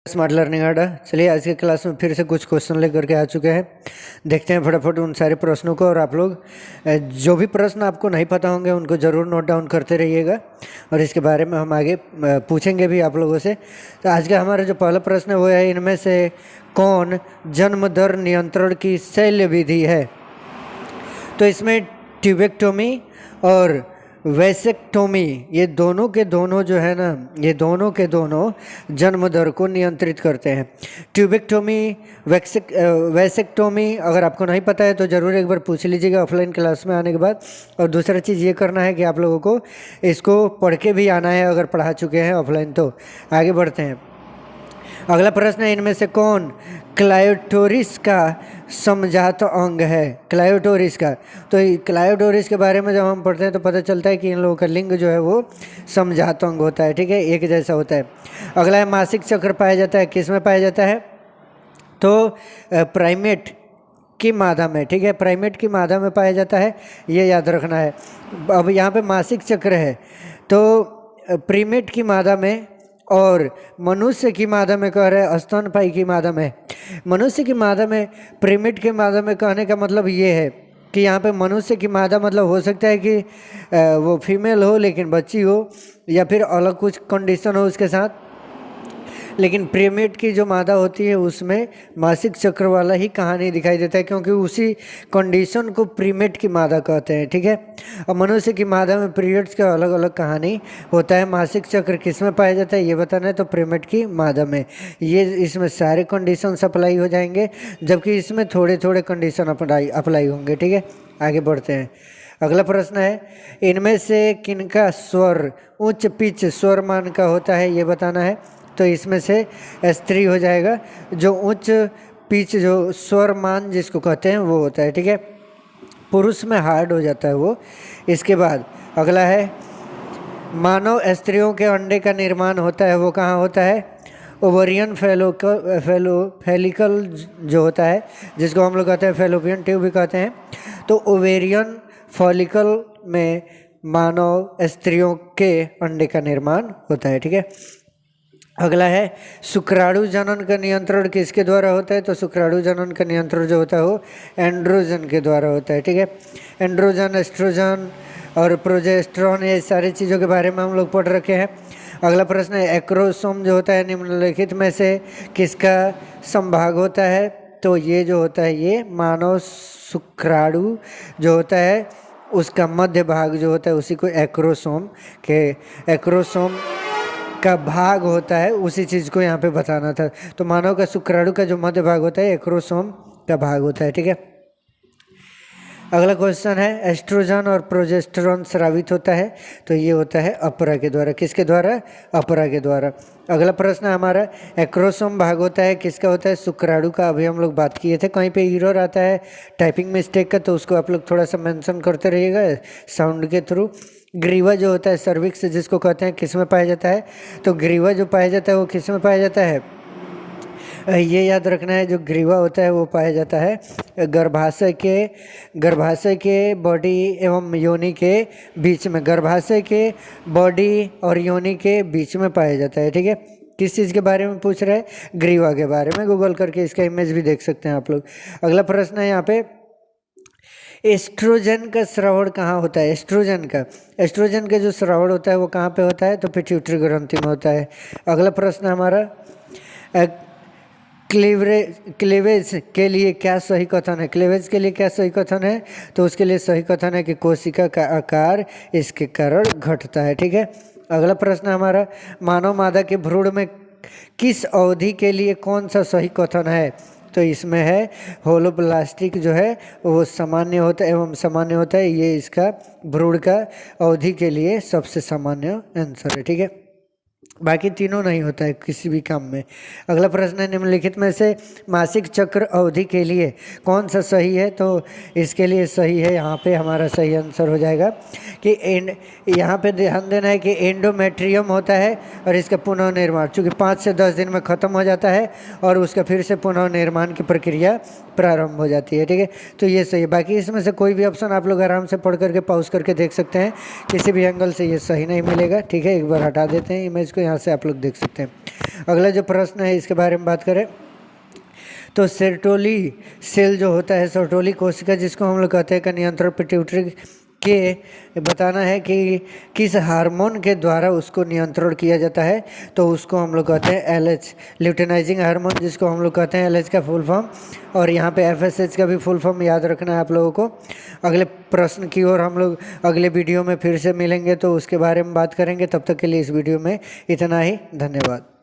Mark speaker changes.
Speaker 1: Smart learning अड्डा। चलिए आज के क्लास में फिर से कुछ क्वेश्चन लेकर के आ चुके हैं। देखते हैं फटाफट उन सारे प्रश्नों को। और आप लोग जो भी प्रश्न आपको नहीं पता होंगे उनको ज़रूर नोट डाउन करते रहिएगा और इसके बारे में हम आगे पूछेंगे भी आप लोगों से। तो आज का हमारा जो पहला प्रश्न है वो है, इनमें से कौन जन्म दर नियंत्रण की शल्य विधि है? तो इसमें ट्यूबेक्टोमी और वैसेक्टोमी ये दोनों के दोनों जो है ना, ये दोनों के दोनों जन्म दर को नियंत्रित करते हैं। ट्यूबेक्टोमी वैसेक्टोमी अगर आपको नहीं पता है तो ज़रूर एक बार पूछ लीजिएगा ऑफलाइन क्लास में आने के बाद। और दूसरा चीज़ ये करना है कि आप लोगों को इसको पढ़ के भी आना है, अगर पढ़ा चुके हैं ऑफलाइन तो। आगे बढ़ते हैं। अगला प्रश्न है, इनमें से कौन क्लायोटोरिस का समझात अंग है? क्लायोटोरिस का, तो क्लायोटोरिस के बारे में जब हम पढ़ते हैं तो पता चलता है कि इन लोगों का लिंग जो है वो समझात अंग होता है, ठीक है, एक जैसा होता है। अगला है, मासिक चक्र पाया जाता है किस में पाया जाता है? तो प्राइमेट की मादा में, ठीक है, प्राइमेट की मादा में पाया जाता है, ये याद रखना है। अब यहाँ पे मासिक चक्र है तो प्रीमेट की मादा में और मनुष्य की मादा में कह रहे हैं स्तनपायी की मादा में। मनुष्य की मादा में, प्रीमेट की मादा में कहने का मतलब ये है कि यहाँ पे मनुष्य की मादा मतलब हो सकता है कि वो फीमेल हो लेकिन बच्ची हो, या फिर अलग कुछ कंडीशन हो उसके साथ। लेकिन प्रीमेट की जो मादा होती है उसमें मासिक चक्र वाला ही कहानी दिखाई देता है, क्योंकि उसी कंडीशन को प्रीमेट की मादा कहते हैं, ठीक है। और मनुष्य की मादा में पीरियड्स का अलग अलग कहानी होता है। मासिक चक्र किस में पाया जाता है ये बताना है, तो प्रीमेट की मादा में। ये इसमें सारे कंडीशन अप्लाई हो जाएंगे, जबकि इसमें थोड़े थोड़े कंडीशन अप्लाई होंगे, ठीक है। आगे बढ़ते हैं। अगला प्रश्न है, इनमें से किनका स्वर उच्च पिच स्वर मान का होता है ये बताना है। तो इसमें से स्त्री हो जाएगा, जो उच्च पिच जो स्वर मान जिसको कहते हैं वो होता है, ठीक है। पुरुष में हार्ड हो जाता है वो। इसके बाद अगला है, मानव स्त्रियों के अंडे का निर्माण होता है वो कहाँ होता है? ओवरियन फैलिकल जो होता है, जिसको हम लोग कहते हैं फैलोपियन ट्यूब भी कहते हैं। तो ओवेरियन फॉलिकल में मानव स्त्रियों के अंडे का निर्माण होता है, ठीक है। अगला है, शुक्राणु जनन का नियंत्रण किसके द्वारा होता है? तो शुक्राणु जनन का नियंत्रण जो होता है वो एंड्रोजन के द्वारा होता है, ठीक है। एंड्रोजन, एस्ट्रोजन और प्रोजेस्टेरोन, ये सारी चीज़ों के बारे में हम लोग पढ़ रखे हैं। अगला प्रश्न है, एक्रोसोम जो होता है निम्नलिखित में से किसका संभाग होता है? तो ये जो होता है ये मानव शुक्राणु जो होता है उसका मध्य भाग जो होता है उसी को एक्रोसोम का भाग होता है, उसी चीज़ को यहाँ पे बताना था। तो मानव का शुक्राणु का जो मध्य भाग होता है एक्रोसोम का भाग होता है, ठीक है। अगला क्वेश्चन है, एस्ट्रोजन और प्रोजेस्टेरोन स्रावित होता है तो ये होता है अपरा के द्वारा। किसके द्वारा? अपरा के द्वारा। अगला प्रश्न हमारा, एक्रोसोम भाग होता है किसका होता है? शुक्राणु का। अभी हम लोग बात किए थे, कहीं पे एरर आता है टाइपिंग मिस्टेक का तो उसको आप लोग थोड़ा सा मेंशन करते रहिएगा साउंड के थ्रू। ग्रीवा जो होता है सर्विक्स जिसको कहते हैं किस में पाया जाता है? तो ग्रीवा जो पाया जाता है वो किस में पाया जाता है? ये याद रखना है, जो ग्रीवा होता है वो पाया जाता है गर्भाशय के बॉडी एवं योनि के बीच में, गर्भाशय के बॉडी और योनि के बीच में पाया जाता है, ठीक है। किस चीज़ के बारे में पूछ रहे हैं? ग्रीवा के बारे में। गूगल करके इसका इमेज भी देख सकते हैं आप लोग। अगला प्रश्न है यहाँ पे, एस्ट्रोजन का स्रावण कहाँ होता है? एस्ट्रोजन का जो स्रावण होता है वो कहाँ पे होता है? तो पिट्यूटरी ग्रंथि में होता है। अगला प्रश्न हमारा, क्लीवेज के लिए क्या सही कथन है? क्लीवेज के लिए क्या सही कथन है? तो उसके लिए सही कथन है कि कोशिका का आकार इसके कारण घटता है, ठीक है। अगला प्रश्न हमारा, मानव मादा के भ्रूण में किस अवधि के लिए कौन सा सही कथन है? तो इसमें है होलोप्लास्टिक जो है वो सामान्य होता है एवं सामान्य होता है, ये इसका भ्रूण का अवधि के लिए सबसे सामान्य आंसर है, ठीक है। बाकी तीनों नहीं होता है किसी भी काम में। अगला प्रश्न है, निम्नलिखित में से मासिक चक्र अवधि के लिए कौन सा सही है? तो इसके लिए सही है, यहाँ पे हमारा सही आंसर हो जाएगा कि यहाँ पे ध्यान देना है कि एंडोमेट्रियम होता है और इसका पुनः निर्माण चूँकि 5 से 10 दिन में ख़त्म हो जाता है और उसका फिर से पुनः निर्माण की प्रक्रिया प्रारंभ हो जाती है, ठीक है। तो ये सही है। बाकी इसमें से कोई भी ऑप्शन आप लोग आराम से पढ़ करके पॉज करके देख सकते हैं, किसी भी एंगल से ये सही नहीं मिलेगा, ठीक है। एक बार हटा देते हैं इमेज को यहाँ से आप लोग देख सकते हैं। अगला जो प्रश्न है इसके बारे में बात करें तो सेरोटोली सेल जो होता है, सेरोटोली कोशिका जिसको हम लोग कहते हैं का नियंत्रण पिट्यूटरी के बताना है कि किस हार्मोन के द्वारा उसको नियंत्रण किया जाता है, तो उसको हम लोग कहते हैं एलएच, ल्यूटेनाइजिंग हार्मोन, जिसको हम लोग कहते हैं एलएच का फुल फॉर्म। और यहाँ पे एफएसएच का भी फुल फॉर्म याद रखना है आप लोगों को। अगले प्रश्न की ओर हम लोग अगले वीडियो में फिर से मिलेंगे तो उसके बारे में बात करेंगे। तब तक के लिए इस वीडियो में इतना ही, धन्यवाद।